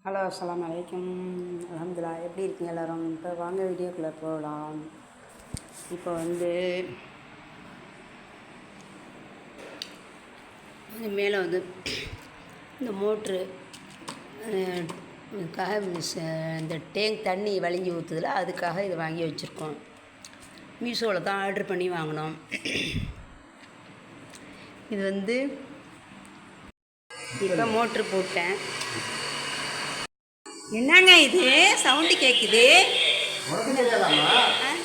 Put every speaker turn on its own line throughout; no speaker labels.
Hello அஸ்ஸலாமு அலைக்கும். அல்ஹம்துலில்லாஹ். எப்படி இருக்கீங்க எல்லோரும்? இப்போ வாங்க வீடியோக்குள்ளே போகலாம். இப்போ மேலே இந்த மோட்ரு இதுக்காக இந்த டேங்க் தண்ணி வழிஞ்சி ஊற்றுதில்ல, அதுக்காக இது வாங்கி வச்சுருக்கோம். மீஷோவில் தான் ஆர்டர் பண்ணி வாங்கினோம். இது இப்போ மோட்ரு போட்டேன். என்னங்க இது சவுண்டு கேட்குது?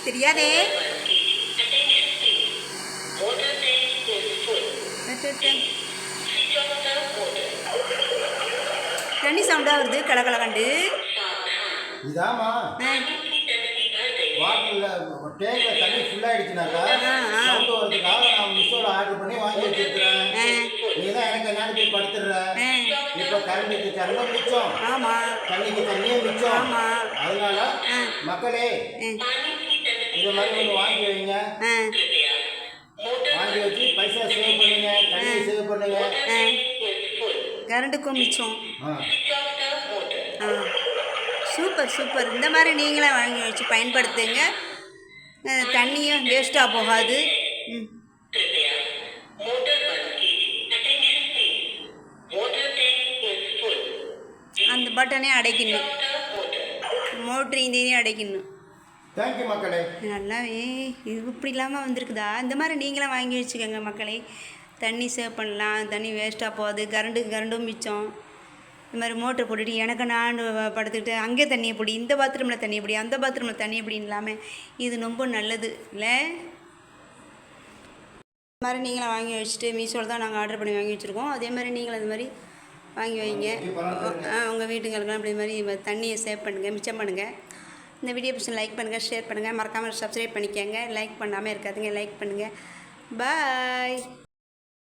தெரியாதே. தண்ணி சவுண்டாக வருது கலகலகண்டு.
டேங்கில் தண்ணி ஃபுல்லாகிடுச்சுனாக்கா சவுண்டு வரதுக்காக நான் மிஷோவில் ஆர்டர் பண்ணி வாங்கி வச்சுருக்கிறேன். நீ தான் எனக்கு என்னன்னு போய் படுத்துடுற. இப்போ கரண்ட்டுக்கு கரண்டும் மிச்சம், தண்ணிக்கு தண்ணியும் மிச்சம். அதனால மக்களே இது மாதிரி ஒன்று வாங்கி வைங்க. வாங்கி வச்சு பைசா சேவ் பண்ணுங்க, தண்ணியை சேவ் பண்ணுங்க,
கரண்ட்டுக்கும் மிச்சம். Super super. இந்த மாதிரி நீங்களே வாங்கி வச்சு பயன்படுத்துங்க. தண்ணியும் வேஸ்ட்டாக போகாது. அந்த பட்டனே அடைக்கணும், மோட்ரு இதையும் அடைக்கணும்.
தேங்க்யூ மக்களே.
நல்லாவே இது இப்படி இல்லாமல் வந்திருக்குதா? இந்த மாதிரி நீங்களும் வாங்கி வச்சுக்கோங்க மக்களே. தண்ணி சேவ் பண்ணலாம், தண்ணி வேஸ்ட்டாக போகாது, கரண்டும் மிச்சம். இந்த மாதிரி மோட்டரை போட்டுட்டு எனக்கு நான் படுத்துக்கிட்டு அங்கே தண்ணியை பிடி, இந்த பாத்ரூமில் தண்ணியை பிடி, அந்த பாத்ரூமில் தண்ணி பிடின்னு இல்லாமல் இது ரொம்ப நல்லது இல்லை? இந்த மாதிரி நீங்களும் வாங்கி வச்சுட்டு மீஷோவில் தான் நாங்கள் ஆர்டர் பண்ணி வாங்கி வச்சுருக்கோம். அதே மாதிரி நீங்களும் அது மாதிரி வாங்கி வைங்க. உங்கள் வீட்டுங்களுக்கெல்லாம் இப்படி மாதிரி தண்ணியை சேவ் பண்ணுங்கள், மிச்சம் பண்ணுங்கள். இந்த வீடியோ பிடிச்சி லைக் பண்ணுங்கள், ஷேர் பண்ணுங்கள், மறக்காமல் சப்ஸ்கிரைப் பண்ணிக்கோங்க. லைக் பண்ணாமல் இருக்காதுங்க, லைக் பண்ணுங்கள். பாய்.